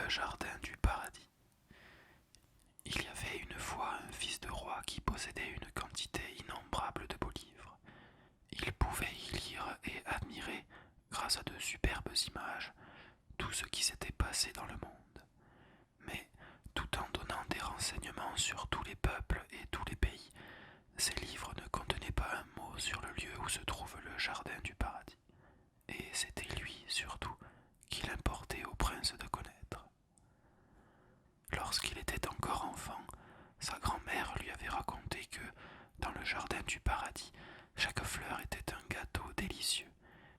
Le jardin du paradis. Il y avait une fois un fils de roi qui possédait une quantité innombrable de beaux livres. Il pouvait y lire et admirer, grâce à de superbes images, tout ce qui s'était passé dans le monde. Mais, tout en donnant des renseignements sur tous les peuples et tous les pays, ces livres ne contenaient pas un mot sur le lieu où se trouve le jardin du paradis. Et c'était lui, surtout, qu'il importait au prince de connaître. Lorsqu'il était encore enfant, sa grand-mère lui avait raconté que, dans le jardin du paradis, chaque fleur était un gâteau délicieux,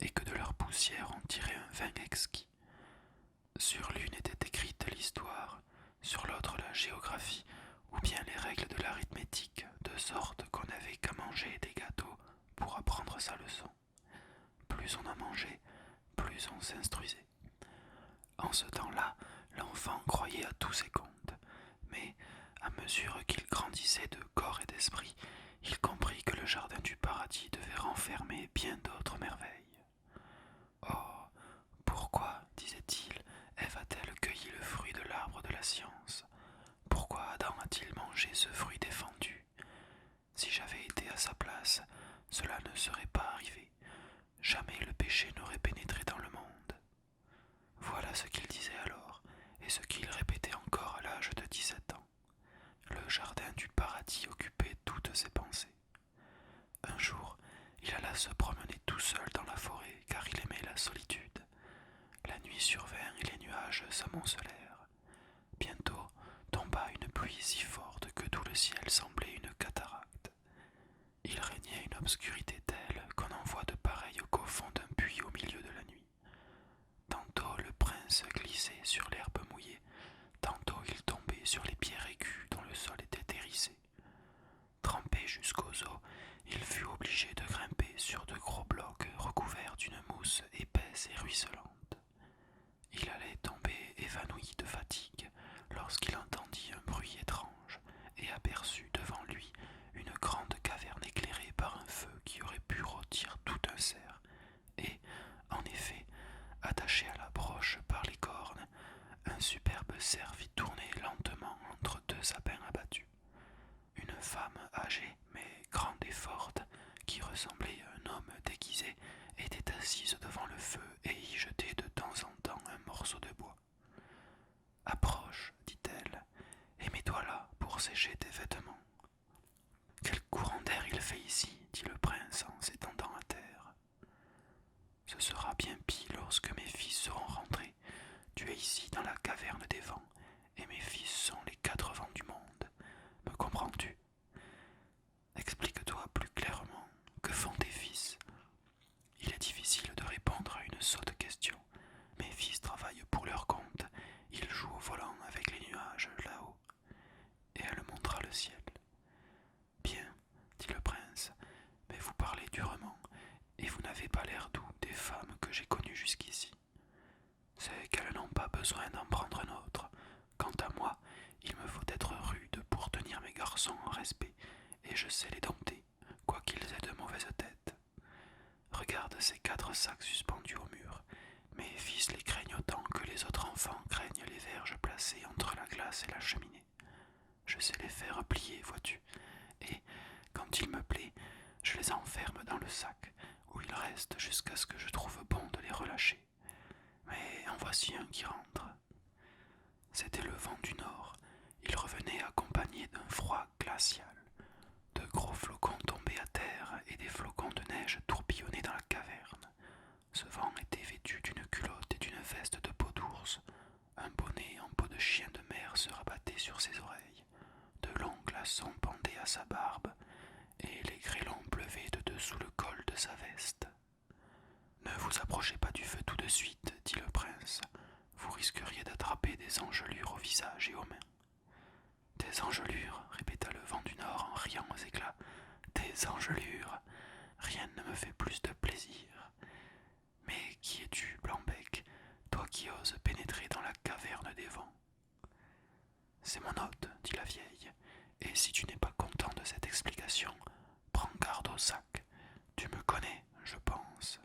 et que de leur poussière on tirait un vin exquis. Sur l'une était écrite l'histoire, sur l'autre la géographie, ou bien les règles de l'arithmétique, de sorte qu'on n'avait qu'à manger des gâteaux pour apprendre sa leçon. Plus on en mangeait, plus on s'instruisait. En ce temps-là, l'enfant croyait à tous ces contes, mais à mesure qu'il grandissait de corps et d'esprit, il comprit que le jardin du paradis devait renfermer bien d'autres merveilles. Oh, pourquoi, disait-il, Ève a-t-elle cueilli le fruit de l'arbre de la science? Pourquoi Adam a-t-il mangé ce fruit défendu? Si j'avais été à sa place, cela ne serait pas arrivé. Jamais le péché n'aurait pénétré dans le monde. Voilà ce qu'il disait alors, et ce qu'il répétait encore à l'âge de 17 ans. Le jardin du paradis occupait toutes ses pensées. Un jour, il alla se promener tout seul dans la forêt, car il aimait la solitude. La nuit survint et les nuages s'amoncelèrent. Bientôt tomba une pluie si forte que tout le ciel semblait une cataracte. Il régnait une obscurité telle qu'on en voit de pareilles qu'au fond d'un puits au milieu de la nuit. Tantôt le prince glissait sur l'herbe mouillée, tantôt il tombait sur les pierres aiguës dont le sol était hérissé. Trempé jusqu'aux os, il fut obligé de grimper sur de gros blocs recouverts d'une mousse épaisse et ruisselante. Il allait tomber évanoui de fatigue lorsqu'il entendit un bruit étrange et aperçut devant lui une grande caverne éclairée par un feu qui aurait pu rôtir tout un cerf, et, en effet, attaché à la broche par les cornes, un superbe cerf fit tourner lentement entre deux sapins abattus. Une femme âgée, mais grande et forte, qui ressemblait à un homme déguisé, était assise devant le feu et y jetait de temps en temps un morceau de bois. « Approche, dit-elle, et mets-toi là pour sécher tes vêtements. »« Quel courant d'air il fait ici, dit le prince en s'étendant à terre. Ce sera bien pis lorsque mes fils seront rentrés. Tu es ici dans la caverne des vents, et mes fils sont les 4 vents du monde. Me comprends-tu? Explique-toi plus clairement. Que font tes fils? Il est difficile de répondre à une sotte question. Mes fils travaillent pour leur compte. Ils jouent au volant avec les nuages là-haut. Et elle montra le ciel. Bien, dit le prince, mais vous parlez durement, et vous n'avez pas l'air doux des femmes que j'ai connues jusqu'ici. C'est qu'elles n'ont pas besoin d'en prendre un autre. Quant à moi, il me faut être rude pour tenir mes garçons en respect, et je sais les dompter, quoiqu'ils aient de mauvaises têtes. Regarde ces 4 sacs suspendus au mur. Mes fils les craignent autant que les autres enfants craignent les verges placées entre la glace et la cheminée. Je sais les faire plier, vois-tu, et, quand il me plaît, je les enferme dans le sac, où ils restent jusqu'à ce que je trouve bon de les relâcher. Mais en voici un qui rentre. C'était le vent du nord. Il revenait accompagné d'un froid glacial. De gros flocons tombaient à terre et des flocons de neige tourbillonnaient dans la caverne. Ce vent était vêtu d'une culotte et d'une veste de peau d'ours. Un bonnet en peau de chien de mer se rabattait sur ses oreilles. De longs glaçons pendaient à sa barbe, et les grêlons pleuvaient de dessous le col de sa veste. « Ne vous approchez pas du feu tout de suite, dit le prince. Vous risqueriez d'attraper des engelures au visage et aux mains. »« Des engelures, répéta le vent du nord en riant aux éclats. Des engelures. Rien ne me fait plus de plaisir. Mais qui es-tu, Blanc-bec, toi qui oses pénétrer dans la caverne des vents? »« C'est mon hôte, dit la vieille, et si tu n'es pas content de cette explication, prends garde au sac. Tu me connais, je pense. »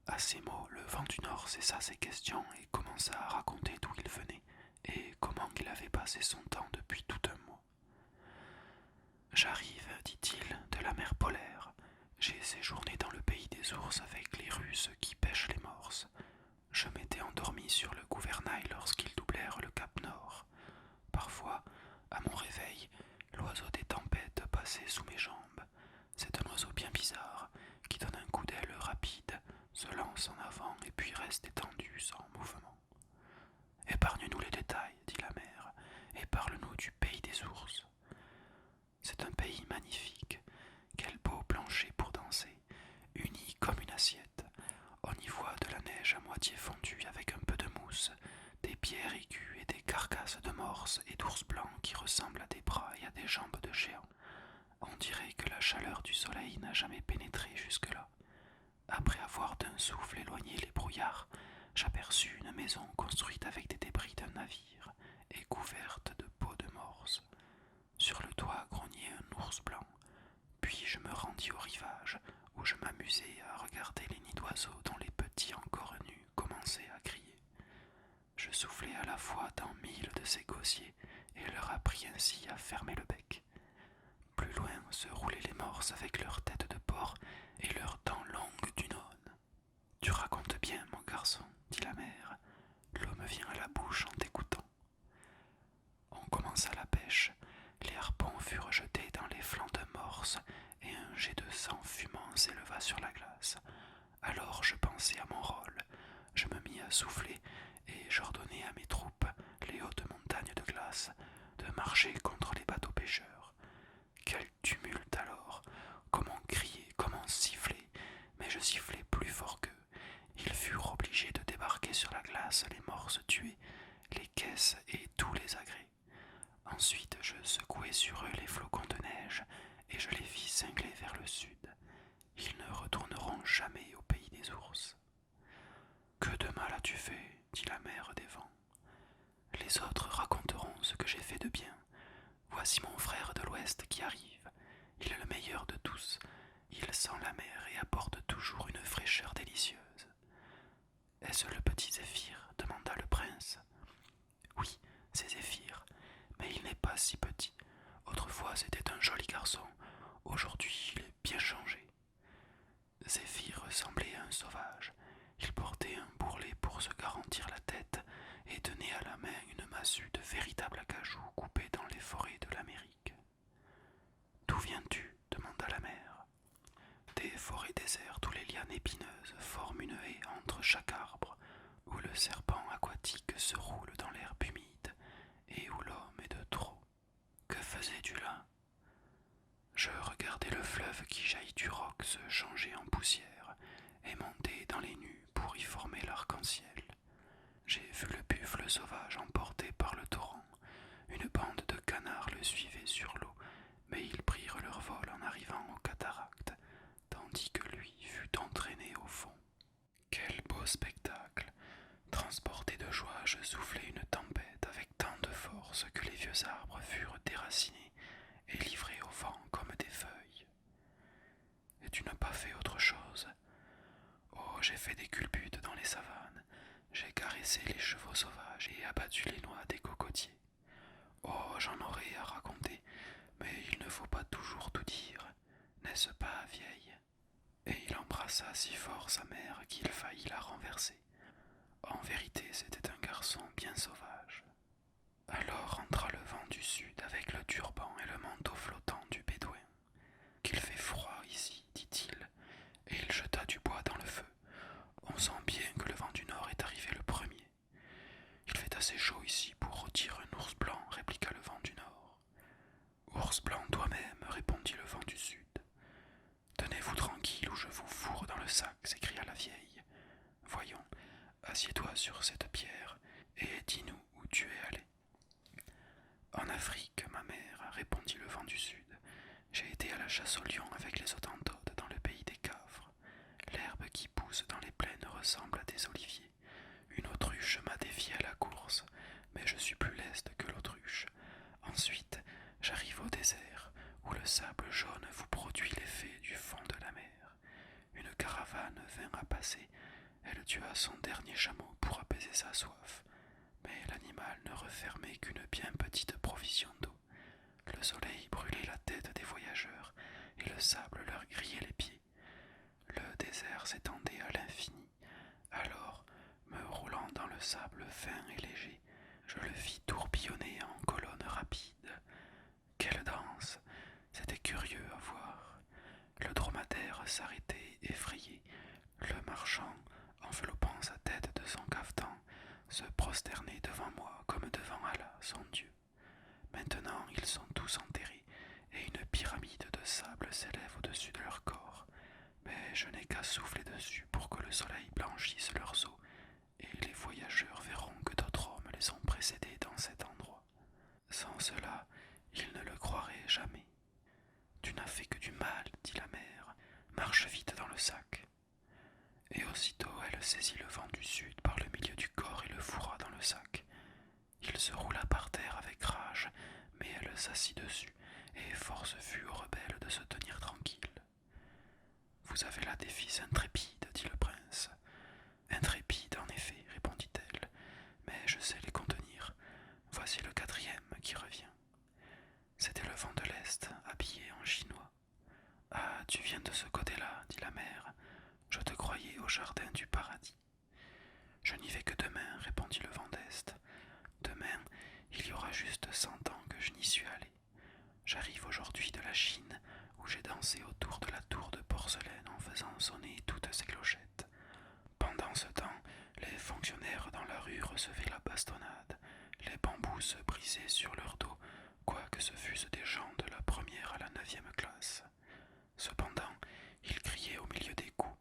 À ces mots, le vent du nord cessa ses questions et commença à raconter d'où il venait passé son temps depuis tout un mois. J'arrive, dit-il, de la mer polaire. J'ai séjourné dans le pays des ours avec les Russes qui pêchent les morses. Je m'étais endormi sur le gouvernail lorsqu'ils doublèrent le cap Nord. Parfois, à mon réveil, l'oiseau des tempêtes passait sous mes jambes. C'est un oiseau bien bizarre, qui donne un coup d'aile rapide, se lance en avant et puis reste étendu sans mouvement. Épargne-nous les détails, dit la mère, et parle-nous du pays des ours. C'est un pays magnifique. Quel beau plancher pour danser, uni comme une assiette. On y voit de la neige à moitié fondue avec un peu de mousse, des pierres aiguës et des carcasses de morses et d'ours blancs qui ressemblent à des bras et à des jambes de géants. On dirait que la chaleur du soleil n'a jamais pénétré jusque-là. Après avoir d'un souffle éloigné les brouillards, j'aperçus une maison construite avec des débris d'un navire et couverte de peaux de morse. Sur le toit grognait un ours blanc. Puis je me rendis au rivage, où je m'amusai à regarder les nids d'oiseaux dont les petits encore nus commençaient à crier. Je soufflai à la fois dans 1000 de ces gosiers et leur appris ainsi à fermer le bec. Plus loin se roulaient les morses avec leurs têtes de porc et leurs dents longues d'une aune. « Tu racontes bien, mon garçon, dit la mère. L'eau me vient à la bouche en t'écoutant. » On commença la pêche. Les harpons furent jetés dans les flancs de morse et un jet de sang fumant s'éleva sur la glace. Alors je pensai à mon rôle. Je me mis à souffler et j'ordonnai à mes troupes, les hautes montagnes de glace, de marcher contre les bateaux pêcheurs. Quel tumulte alors! Comment crier, comment siffler! Mais je sifflai plus fort qu'eux. Ils furent obligés de débarquer sur la glace les morses tués, les caisses et tous les agrès. Ensuite je secouai sur eux les flocons de neige et je les fis cingler vers le sud. Ils ne retourneront jamais au pays des ours. Que de mal as-tu fait, dit la mère des vents. Les autres raconteront ce que j'ai fait de bien. Voici mon frère de l'Ouest qui arrive. Il est le meilleur de tous. Il sent la mer et apporte toujours une fraîcheur délicieuse. Est-ce le petit Zéphyr demanda le prince. Oui, c'est Zéphyr, mais il n'est pas si petit. Autrefois c'était un joli garçon, aujourd'hui il est bien changé. Zéphyr ressemblait à un sauvage. Il portait un bourrelet pour se garantir la tête et tenait à la main une massue de véritable acajou coupée dans les forêts de l'Amérique. D'où viens-tu demanda la mère. Des forêts désertes où les lianes épineuses forment une haie entre chaque arbre, où le serpent aquatique se roule dans l'herbe humide et où l'homme est de trop. Que faisais-tu là? Je regardais le fleuve qui jaillit du roc se changer en poussière et monter dans les nues pour y former l'arc-en-ciel. J'ai vu le buffle sauvage emporté par le torrent. Une bande de canards le suivait sur l'eau, mais ils prirent leur vol en arrivant aux cataractes, tandis que lui fut entraîné au fond. Quel beau spectacle! Transporté de joie, je soufflai une tempête avec tant de force que les vieux arbres furent déracinés et livrés au vent comme des feuilles. Et tu n'as pas fait autre chose? Oh, j'ai fait des culbutes dans les savanes, j'ai caressé les chevaux sauvages et abattu les noix des cocotiers. Oh, j'en aurais à raconter, mais il ne faut pas toujours tout dire, n'est-ce pas, vieille? Et il embrassa si fort sa mère qu'il faillit la renverser. En vérité, c'était un garçon bien sauvage. Alors entra le vent du sud avec le turban et le manteau flottant du bédouin. Qu'il fait froid ici, dit-il, et il jeta du bois dans le feu. On sent bien que le vent du nord est arrivé le premier. Il fait assez chaud ici pour rôtir un ours blanc, répliqua le vent du nord. Ours blanc toi-même, répondit le vent du sud. Tenez-vous tranquille ou je vous fourre dans le sac, s'écria la vieille. Voyons, assieds-toi sur cette pierre et dis-nous où tu es allé. En Afrique, ma mère, répondit le vent du sud. J'ai été à la chasse au lion avec les Hottentotes dans le pays des Cafres. L'herbe qui pousse dans les plaines ressemble à des oliviers. Une autruche m'a défié à la course, mais je suis plus leste que l'autruche. Ensuite, j'arrive au désert, où le sable jaune vous produit l'effet du fond de la mer. Une caravane vint à passer. Elle tua son dernier chameau pour apaiser sa soif, mais l'animal ne revint fermait qu'une bien petite provision d'eau. Le soleil brûlait la tête des voyageurs et le sable leur grillait les pieds. Le désert s'étendait à l'infini. Alors, me roulant dans le sable fin et léger, je le vis tourbillonner en colonnes rapides. Quelle danse! C'était curieux à voir. Le dromadaire s'arrêtait effrayé. Le marchand, enveloppant sa tête de son cafetan, se prosternait devant moi comme devant Allah, son Dieu. Maintenant, ils sont tous enterrés, et une pyramide de sable s'élève au-dessus de leur corps. Mais je n'ai qu'à souffler dessus pour que le soleil blanchisse leurs os, et les voyageurs verront que d'autres hommes les ont précédés dans cet endroit. Sans cela, ils ne le croiraient jamais. Tu n'as fait que du mal, dit la mère. Marche vite dans le sac. Et aussitôt elle saisit le vent du sud par le milieu du corps et le fourra dans le sac. Il se roula par terre avec rage, mais elle s'assit dessus, et force fut aux rebelles de se tenir tranquilles. Vous avez là des fils intrépides, dit le prince. Intrépides, en effet, répondit-elle, mais je sais les contenir. Voici le quatrième qui revient. C'était le vent de l'Est, habillé en chinois. Ah, tu viens de ce côté-là, dit la mère. Je te croyais au jardin du paradis. Je n'y vais que demain, répondit le vent d'Est. Demain, il y aura juste 100 ans que je n'y suis allé. J'arrive aujourd'hui de la Chine, où j'ai dansé autour de la tour de porcelaine en faisant sonner toutes ces clochettes. Pendant ce temps, les fonctionnaires dans la rue recevaient la bastonnade. Les bambous se brisaient sur leur dos, quoique ce fussent des gens de la première à la 9e classe. Cependant, ils criaient au milieu des coups.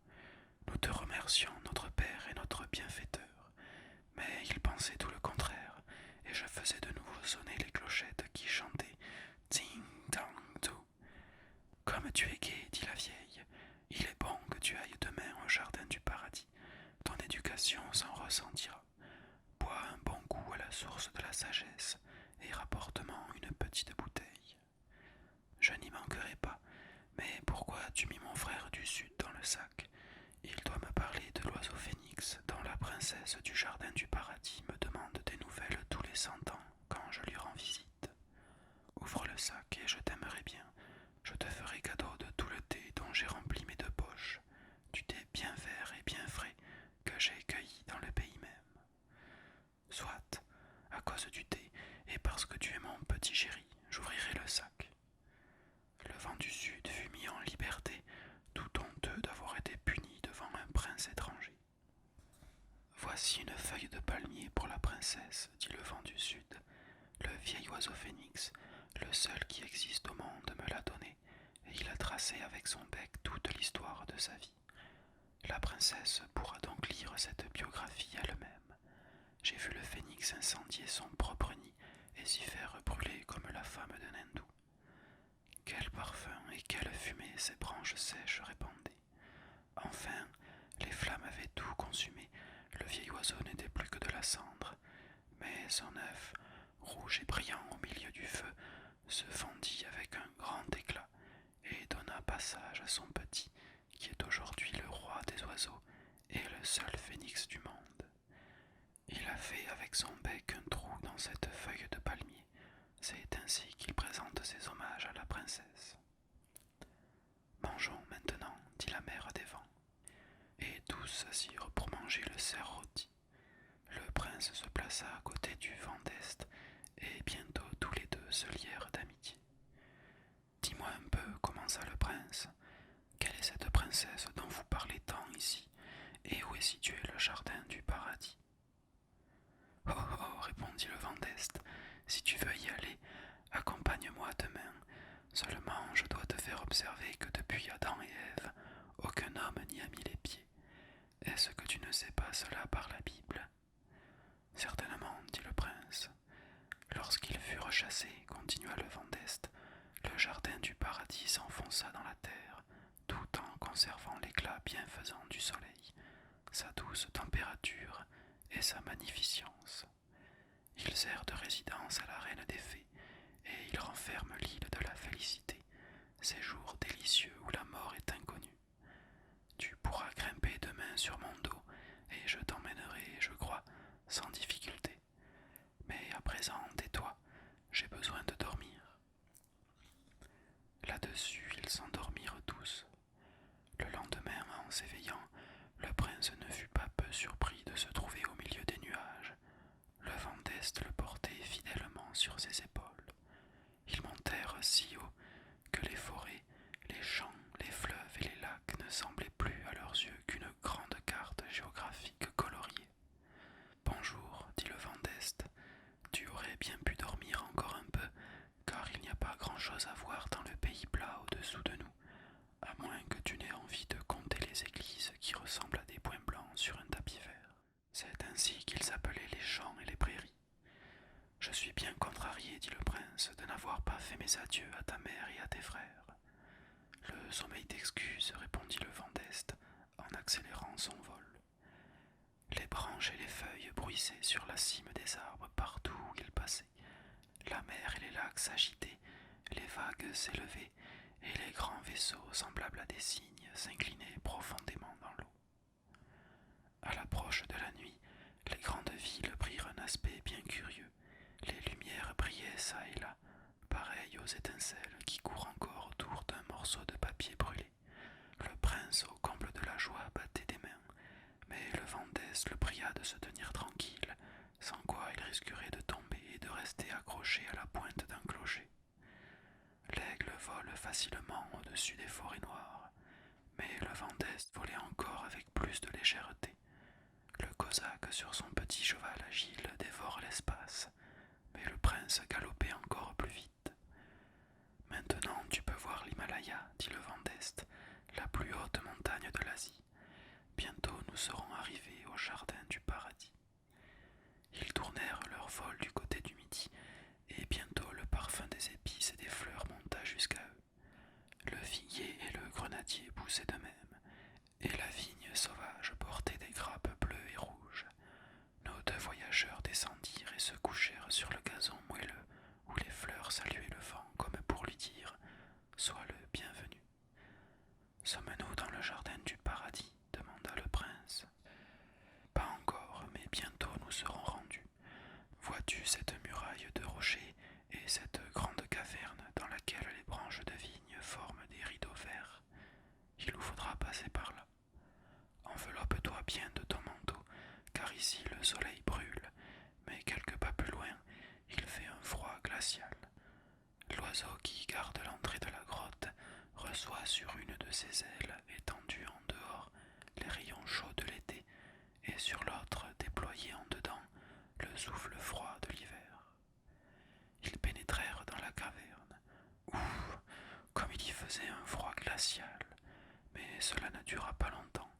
Nous te remercions, notre Père et notre bienfaiteur. Mais ils pensaient tout le contraire, et je faisais de nouveau sonner les clochettes qui chantaient Ting Tang Tu. Comme tu es gai, dit la vieille, il est bon que tu ailles demain au jardin du paradis. Ton éducation s'en ressentira. Bois un bon coup à la source de la sagesse, et rapporte-moi une petite bouteille. Je n'y manquerai pas, mais pourquoi as-tu mis mon frère du sud dans le sac? Il doit me parler de l'oiseau phénix, dont la princesse du jardin du paradis me demande des nouvelles tous les 100 ans quand je lui rends visite. Ouvre le sac et je t'aimerai bien. Je te ferai cadeau de tout le thé dont j'ai rempli mes 2 poches, du thé bien vert et bien frais que j'ai cueilli dans le pays même. Soit, à cause du thé et parce que tu es mon petit chéri, j'ouvrirai le sac. Le vent du sud fut mis en liberté, tout honteux d'avoir été puni devant un prince étranger. Voici une feuille de palmier pour la princesse, dit le vent du sud. Le vieil oiseau phénix, le seul qui existe au monde, me l'a donné, et il a tracé avec son bec toute l'histoire de sa vie. La princesse pourra donc lire cette biographie elle-même. J'ai vu le phénix incendier son propre nid et s'y faire brûler comme la femme d'un hindou. Quel parfum et quelle fumée ces branches sèches répandaient. Enfin, les flammes avaient tout consumé. Le vieil oiseau n'était plus que de la cendre, mais son œuf, rouge et brillant au milieu du feu, se fendit avec un grand éclat et donna passage à son petit, qui est aujourd'hui le roi des oiseaux et le seul phénix du monde. Il a fait avec son bec un trou dans cette feuille de palmier. C'est ainsi qu'il présente ses hommages à la princesse. Mangeons maintenant, dit la mère des vents. Et tous s'assirent pour manger le cerf rôti. Le prince se plaça à côté du vent d'Est, et bientôt tous les deux se lièrent d'amitié. Dis-moi un peu, commença le prince, quelle est cette princesse dont vous parlez tant ici, et où est situé le jardin du paradis? Oh, oh, répondit le vent d'Est, si tu veux y aller, accompagne-moi demain. Seulement, je dois te faire observer que depuis Adam et Ève, aucun homme n'y a mis les pieds. Est-ce que tu ne sais pas cela par la Bible? Certainement, dit le prince. Lorsqu'ils furent chassés, continua le vent d'Est, le jardin du paradis s'enfonça dans la terre, tout en conservant l'éclat bienfaisant du soleil, sa douce température et sa magnificence. Ils servent de résidence à la reine des fées, et ils renferment l'île de la félicité, séjour délicieux où la mort est inconnue. Tu pourras grimper demain sur mon dos, et je t'emmènerai, je crois, sans difficulté. Mais après présent, tais-toi, j'ai besoin de dormir. » Là-dessus, ils s'endormirent tous. Le lendemain, en s'éveillant, le prince ne fut pas peu surpris de se trouver au milieu des nuages. Le vent d'Est le portait fidèlement sur ses épaules. Ils montèrent si haut que les forêts, les champs, les fleuves et les lacs ne semblaient plus à leurs yeux qu'une grande carte géographique coloriée. « Bonjour, dit le vent d'Est, tu aurais bien pu dormir encore un peu, car il n'y a pas grand-chose à voir dans le pays plat au-dessous de nous, à moins que tu n'aies envie de compter les églises qui ressemblent à des points blancs sur un tapis vert. » C'est ainsi qu'ils appelaient les champs et les prairies. « Je suis bien contrarié, dit le prince, de n'avoir pas fait mes adieux à ta mère et à tes frères. »« Le sommeil t'excuse, répondit le vent d'Est, en accélérant son vol. Les branches et les feuilles bruissaient sur la cime des arbres partout où il passait. La mer et les lacs s'agitaient, les vagues s'élevaient, et les grands vaisseaux, semblables à des cygnes, s'inclinaient profondément dans l'eau. À l'approche de la nuit, les grandes villes prirent un aspect bien curieux. Les lumières brillaient çà et là, pareilles aux étincelles qui courent encore autour d'un morceau de papier brûlé. Le prince, au comble de la joie, battait des mains, mais le vent d'Est le pria de se tenir tranquille, sans quoi il risquerait de tomber et de rester accroché à la pointe d'un clocher. L'aigle vole facilement au-dessus des forêts noires, mais le vent d'Est volait encore avec plus de légèreté. Le cosaque sur son petit cheval agile dévore l'espace, mais le prince galopait encore plus vite. « Maintenant tu peux voir l'Himalaya, dit le vent d'Est, la plus haute montagne de l'Asie. Bientôt nous serons arrivés au jardin du paradis. » Ils tournèrent leur vol du côté du midi, et bientôt le parfum des épices et des fleurs monta jusqu'à eux. Le figuier et le grenadier poussaient de même, et la vigne sauvage portait des grappes bleues et rouges. Nos deux voyageurs descendirent et se couchèrent sur le gazon moelleux, où les fleurs saluaient le vent comme pour lui dire « Sois le bienvenu. »« Sommes-nous dans le jardin du paradis ?» demanda le prince. « Pas encore, mais bientôt nous serons rendus. Vois-tu cette muraille de rochers et cette grande caverne dans laquelle les branches de vigne forment des rideaux verts? Il nous faudra passer par là. Enveloppe-toi bien de ton manteau, car ici le soleil brûle, mais quelques pas plus loin, il fait un froid glacial. L'oiseau qui garde l'entrée de la grotte reçoit sur une de ses ailes étendues en dehors les rayons chauds de l'été, et sur l'autre, déployé en dedans, le souffle froid de l'hiver. Ils pénétrèrent dans la caverne. Ouf, comme il y faisait un froid glacial, mais cela ne dura pas longtemps.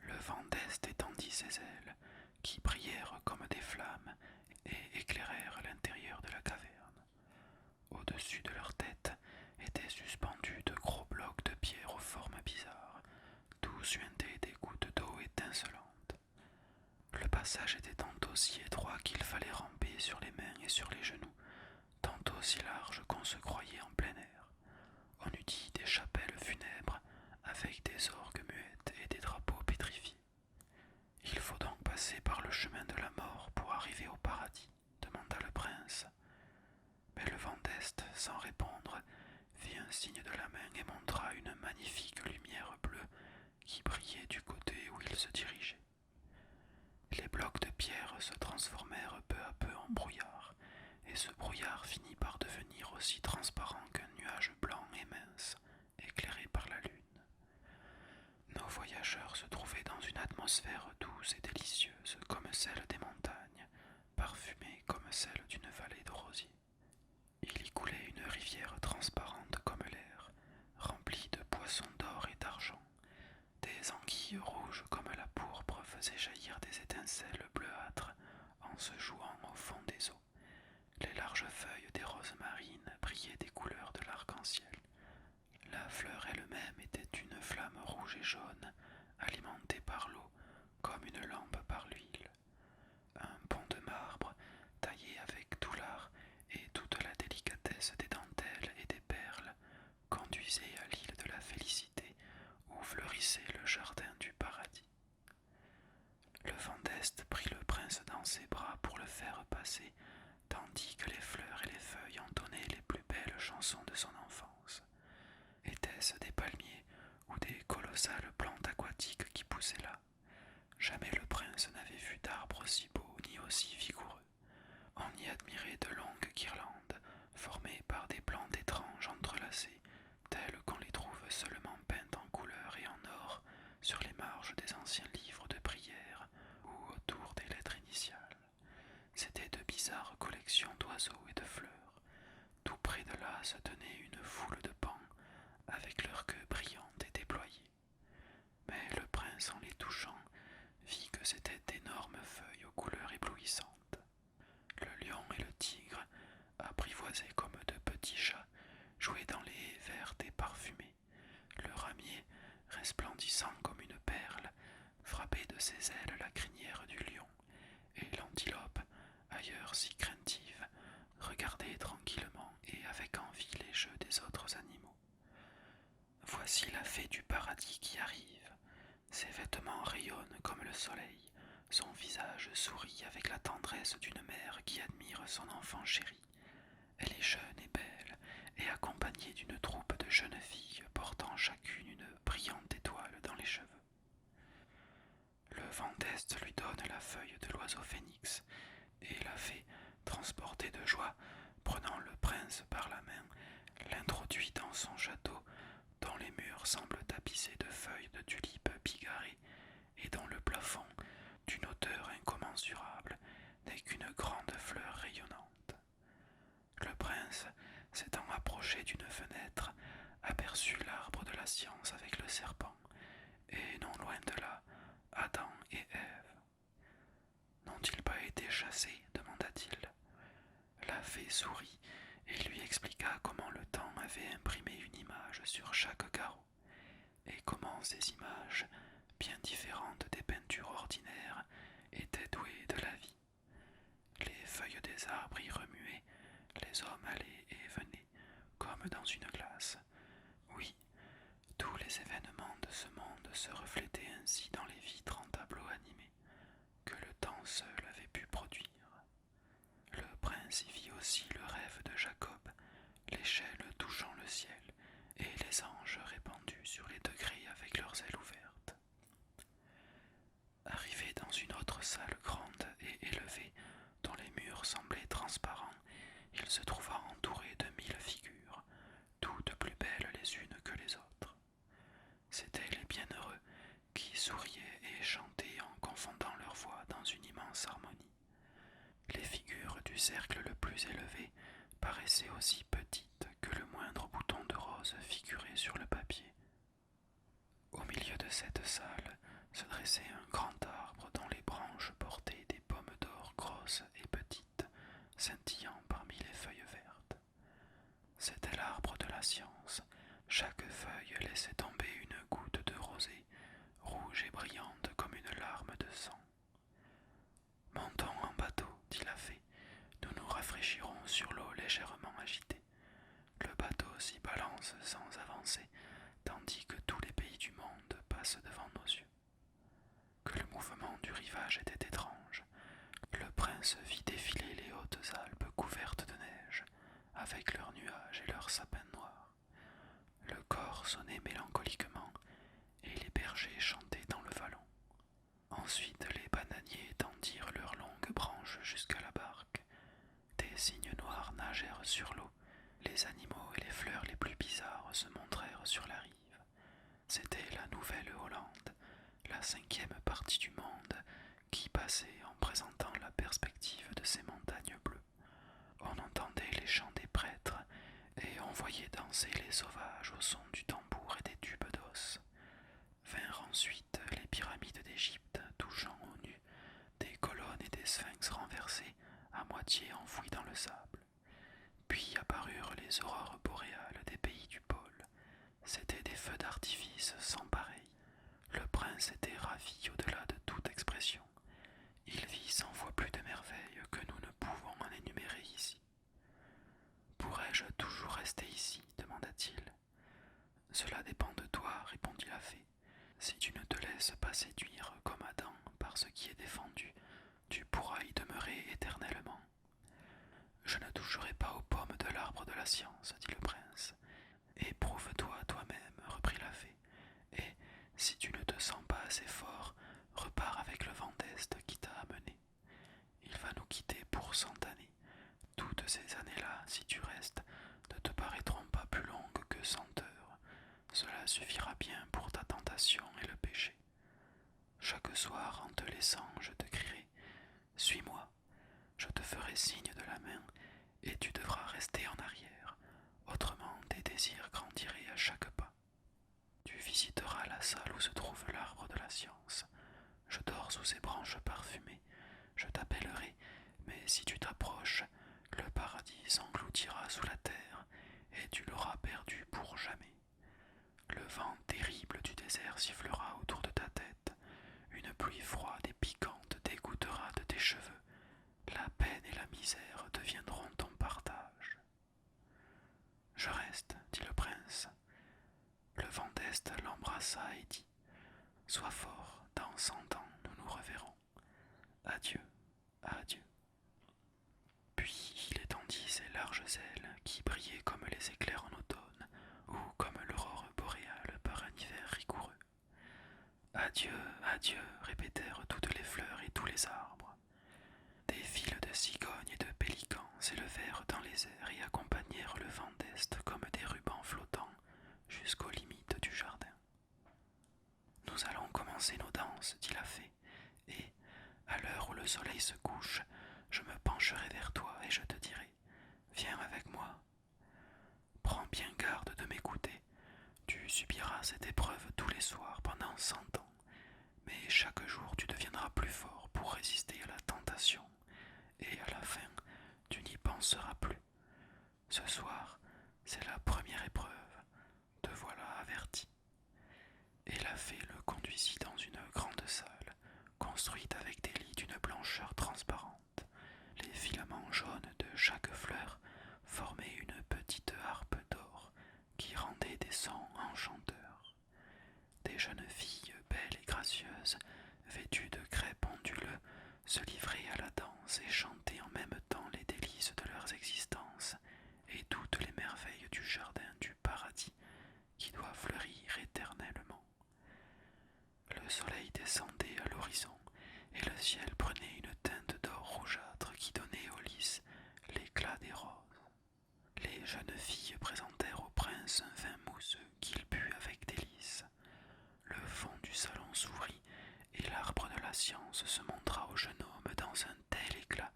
Le vent d'Est étendit ses ailes, qui brillèrent comme des flammes et éclairèrent l'intérieur de la caverne. Au-dessus de leur tête étaient suspendus de gros blocs de pierre aux formes bizarres, d'où suintaient des gouttes d'eau étincelantes. Le passage était tantôt si étroit qu'il fallait ramper sur les mains et sur les genoux, tantôt si large qu'on se croyait en plein air. On eût dit des chapelles funèbres avec des orgues muettes et des drapeaux pétrifiés. « Il faut donc passer par le chemin de la mort pour arriver au paradis ?» demanda le prince. Mais le vent d'Est, sans répondre, fit un signe de la main et montra une magnifique lumière bleue qui brillait du côté où il se dirigeait. Les blocs de pierre se transformèrent peu à peu en brouillard, et ce brouillard finit par devenir aussi transparent qu'un nuage blanc et mince, éclairé par la lune. Nos voyageurs se trouvaient dans une atmosphère douce et délicieuse comme celle des montagnes, parfumée comme celle d'une vallée de rosiers. Il y coulait une rivière transparente comme l'air, remplie de poissons d'or et d'argent. Des anguilles rouges comme la pourpre faisaient jaillir des étincelles bleuâtres en se jouant au fond des eaux. Les larges feuilles des roses marines brillaient des couleurs de l'arc-en-ciel. La fleur elle-même était une flamme rouge et jaune, alimentée par l'eau, comme une lampe par l'huile. Un pont de marbre, taillé avec tout l'art et toute la délicatesse des dentelles et des perles, conduisait à l'île de la félicité, où fleurissait le jardin du paradis. Le vent d'Est prit le prince dans ses bras pour le faire passer poussait là. Jamais le prince n'avait vu d'arbre aussi beau ni aussi vigoureux. On y admirait de longues guirlandes, formées par des plantes étranges entrelacées, telles qu'on les trouve seulement peintes en couleur et en or sur les marges des anciens livres de prières ou autour des lettres initiales. C'étaient de bizarres collections d'oiseaux et de fleurs. Tout près de là se tenait une foule de paons, avec leurs queues brillantes et déployées. Mais le prince, en les touchant, vit que c'étaient d'énormes feuilles aux couleurs éblouissantes. Le lion et le tigre, apprivoisés comme de petits chats, jouaient dans les haies vertes et parfumées. Le ramier, resplendissant comme une perle, frappait de ses ailes la crinière du lion, et l'antilope, ailleurs si craintive, regardait tranquillement et avec envie les jeux des autres animaux. Voici la fée du paradis qui arrive. Ses vêtements rayonnent comme le soleil, son visage sourit avec la tendresse d'une mère qui admire son enfant chéri. Elle est jeune et belle, et accompagnée d'une troupe de jeunes filles portant chacune une brillante étoile dans les cheveux. Le vent d'Est lui donne la feuille de l'oiseau phénix, et la fée, transportée de joie, prenant le prince par la main, l'introduit dans son château, dont les murs semblent tapissés de feuilles de tulipes bigarrées, et dont le plafond, d'une hauteur incommensurable, n'est qu'une grande fleur rayonnante. Le prince, s'étant approché d'une fenêtre, aperçut l'arbre de la science avec le serpent, et non loin de là, Adam et Ève. N'ont-ils pas été chassés demanda-t-il. La fée sourit et lui expliqua comment le temps avait imprimé une image sur chaque carreau, et comment ces images, bien différentes des peintures ordinaires, étaient douées de la vie. Les feuilles des arbres y remuaient, les hommes allaient et venaient, comme dans une glace. Oui, tous les événements de ce monde se reflétaient ainsi dans les vitres en tableaux animés, que le temps seul avait pu produire. Le prince y vit aussi le rêve de Jacob, l'échelle touchant le ciel, et les anges répandus sur les degrés avec leurs ailes ouvertes. Arrivé dans une autre salle grande et élevée, dont les murs semblaient transparents, il se trouva entouré de 1000 figures, toutes plus belles les unes que les autres. C'étaient les bienheureux qui souriaient et chantaient en confondant leurs voix dans une immense harmonie. Les figures du cercle le plus élevé paraissaient aussi petites que le moindre bouton de rose figuré sur le papier. Au milieu de cette salle se dressait un grand arbre dont les branches portaient des pommes d'or grosses et petites, scintillant parmi les feuilles vertes. C'était l'arbre de la science. Chaque feuille laissait tomber une goutte de rosée, rouge et brillante comme une larme de sang. « Montons en bateau, dit la fée. Nous nous rafraîchirons sur l'eau légèrement agitée. Le bateau s'y balance sans avancer, tandis que tous les pays du monde passent devant nos yeux. » Que le mouvement du rivage était étrange. Le prince vit défiler les hautes Alpes couvertes de neige, avec leurs nuages et leurs sapins noirs. Le cor sonnait mélancoliquement, et les bergers chantaient dans le vallon. Ensuite, les bananiers tendirent leurs longues branches jusqu'à la barque. Des cygnes noirs nagèrent sur l'eau. Les animaux et les fleurs les plus bizarres se montrèrent sur la rive. C'était la Nouvelle-Hollande, la 5e partie du monde, qui passait en présentant la perspective de ces montagnes bleues. On entendait les chants des prêtres, et on voyait danser les sauvages au son du tambour et des tubes d'os. Vinrent ensuite les pyramides d'Égypte, touchant aux nus, des colonnes et des sphinx renversés, à moitié enfouis dans le sable. Puis apparurent les aurores boréales des pays du pôle. C'étaient des feux d'artifice sans pareil. Le prince était ravi au-delà de toute expression. Il vit 100 fois plus de merveilles que nous ne pouvons en énumérer ici. « Pourrais-je toujours rester ici ? Demanda-t-il. « Cela dépend de toi, répondit la fée. Si tu ne te laisses pas séduire comme Adam par ce qui est défendu, tu pourras y demeurer éternellement. »« Je ne toucherai pas aux pommes de l'arbre de la science, dit le prince. « Éprouve-toi toi-même, reprit la fée, et Si tu ne te sens pas assez fort, repars avec le vent d'Est qui t'a amené. Il va nous quitter pour 100 années. Toutes ces années-là, si tu restes, ne te paraîtront pas plus longues que 100 heures. Cela suffira bien pour ta tentation et le péché. Chaque soir, en te laissant, je te crierai « Suis-moi ». Je te ferai signe de la main et tu devras rester en arrière. Autrement, tes désirs grandiraient à chaque pas. Tu visiteras la salle où se trouve l'arbre de la science. Je dors sous ses branches parfumées. Je t'appellerai, mais si tu t'approches, le paradis s'engloutira sous la terre et tu l'auras perdu pour jamais. Le vent terrible du désert sifflera autour de ta tête. Une pluie froide et piquante t'égouttera de tes cheveux. La peine et la misère deviendront ton partage. Je reste, dit le prince. Le vent d'Est l'embrassa et dit « Sois fort, dans 100 ans nous nous reverrons. Adieu, adieu. » Puis il étendit ses larges ailes qui brillaient comme les éclairs en automne ou comme l'aurore boréale par un hiver rigoureux. Adieu, adieu, répétèrent toutes les fleurs et tous les arbres. Des files de cigognes et de pélicans s'élevèrent dans les airs et accompagnèrent le vent d'Est comme des rubans flottants jusqu'aux limites du jardin. Nous allons commencer nos danses, dit la fée, et, à l'heure où le soleil se couche, je me pencherai vers toi et je te dirai « Viens avec moi ». Prends bien garde de m'écouter. Tu subiras cette épreuve tous les soirs pendant 100 ans, mais chaque jour tu deviendras plus fort pour résister à la tentation, et à la fin, tu n'y penseras plus. Ce soir, c'est la première épreuve, te voilà averti. Et la fée le conduisit dans une grande salle, construite avec des lits d'une blancheur transparente. Les filaments jaunes de chaque fleur formaient une petite harpe d'or qui rendait des sons enchanteurs. Des jeunes filles belles et gracieuses, vêtues de crêpes onduleux, se livraient à la danse et chantaient en même temps les délices de leurs existences et toutes les merveilles du jardin du paradis qui doit fleurir éternellement. Le soleil descendait à l'horizon et le ciel prenait une teinte d'or rougeâtre qui donnait au lys l'éclat des roses. Les jeunes filles présentèrent au prince un vin mousseux qu'il but avec délice. Le fond du salon s'ouvrit et l'arbre de la science se montra au jeune homme dans un tel éclat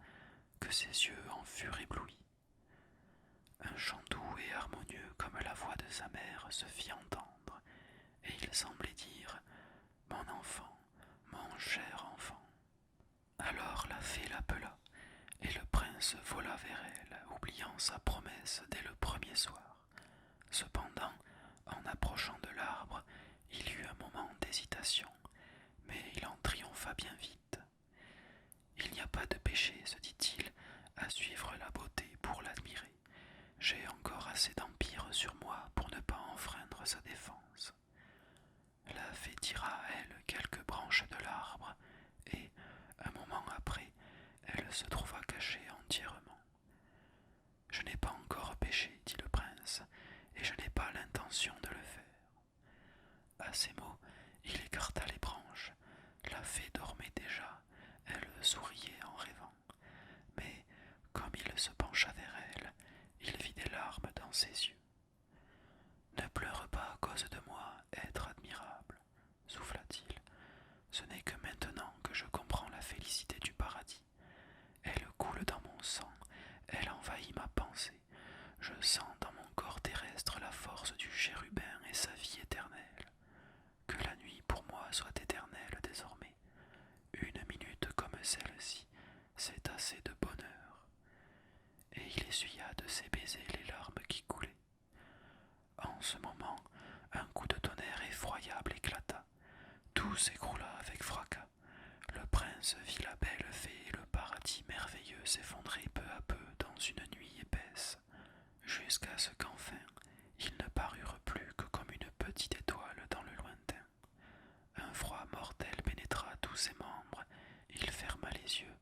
que ses yeux en furent éblouis. Un chant doux et harmonieux comme la voix de sa mère se fit entendre, et il semblait dire « Mon enfant, mon cher enfant ». Alors la fée l'appela, et le prince vola vers elle, oubliant sa promesse dès le premier soir. Cependant, en approchant de l'arbre, il eut un moment d'hésitation, mais il en triompha bien vite. Il n'y a pas de péché, se dit-il, à suivre la beauté pour l'admirer. J'ai encore assez d'empire sur moi pour ne pas enfreindre sa défense. La fée tira à elle quelques branches de l'arbre, et, un moment après, elle se trouva cachée entièrement. « Je n'ai pas encore péché, dit le prince, et je n'ai pas l'intention de le faire. » À ces mots, il écarta les branches. La fée dormait déjà, elle souriait en rêvant. Mais, comme il se pencha vers elle, il vit des larmes dans ses yeux. « Ne pleure pas à cause de moi, être admirable, souffla-t-il. Ce n'est que maintenant que je comprends la félicité du paradis. Elle coule dans mon sang, elle envahit ma pensée. Je sens dans mon corps terrestre la force du chérubin et sa vie éternelle. Que la nuit pour moi soit éternelle désormais. Une minute comme celle-ci, c'est assez de bonheur. » Et il essuya de ses baisers les larmes qui coulaient. En ce moment, un coup de tonnerre effroyable éclata. Tout s'écroula avec fracas. Le prince vit la belle fée et le paradis merveilleux s'effondrer peu à peu dans une nuit épaisse, jusqu'à ce qu'enfin ils ne parurent plus que comme une petite étoile dans le lointain. Un froid mortel pénétra tous ses membres, il ferma les yeux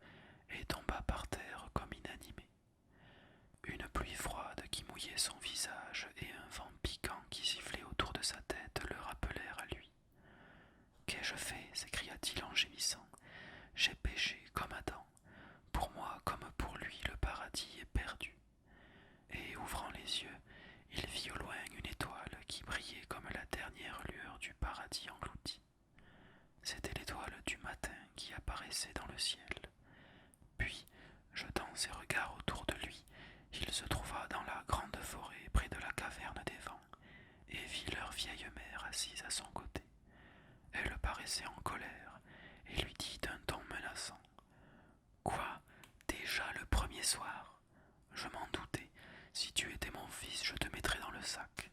et tomba par terre comme inanimé. Une pluie froide qui mouillait son visage et un vent piquant qui sifflait autour de sa tête le rappelèrent à lui. vieille mère assise à son côté. Elle paraissait en colère et lui dit d'un ton menaçant. Quoi? Déjà le premier soir? Je m'en doutais. Si tu étais mon fils, je te mettrais dans le sac.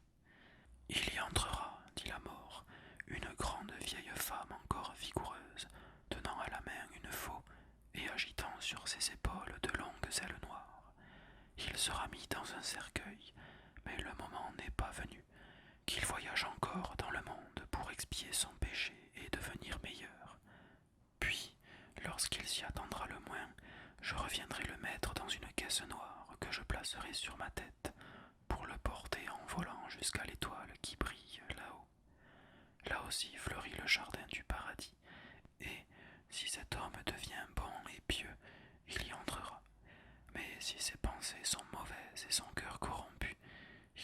Il y entrera, dit la mort, une grande vieille femme encore vigoureuse, tenant à la main une faux et agitant sur ses épaules de longues ailes noires. Il sera mis dans un cercueil, mais le moment n'est pas venu, qu'il voyage encore dans le monde pour expier son péché et devenir meilleur. Puis, lorsqu'il s'y attendra le moins, je reviendrai le mettre dans une caisse noire que je placerai sur ma tête pour le porter en volant jusqu'à l'étoile qui brille là-haut. Là aussi fleurit le jardin du paradis, et si cet homme devient bon et pieux, il y entrera. Mais si ses pensées sont mauvaises et son cœur corrompu,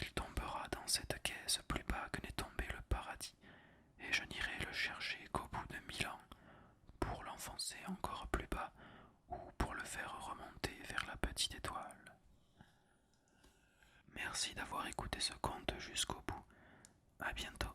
il tombera dans cette caisse plus bas que n'est tombé le paradis, et je n'irai le chercher qu'au bout de 1000 ans, pour l'enfoncer encore plus bas, ou pour le faire remonter vers la petite étoile. Merci d'avoir écouté ce conte jusqu'au bout. À bientôt.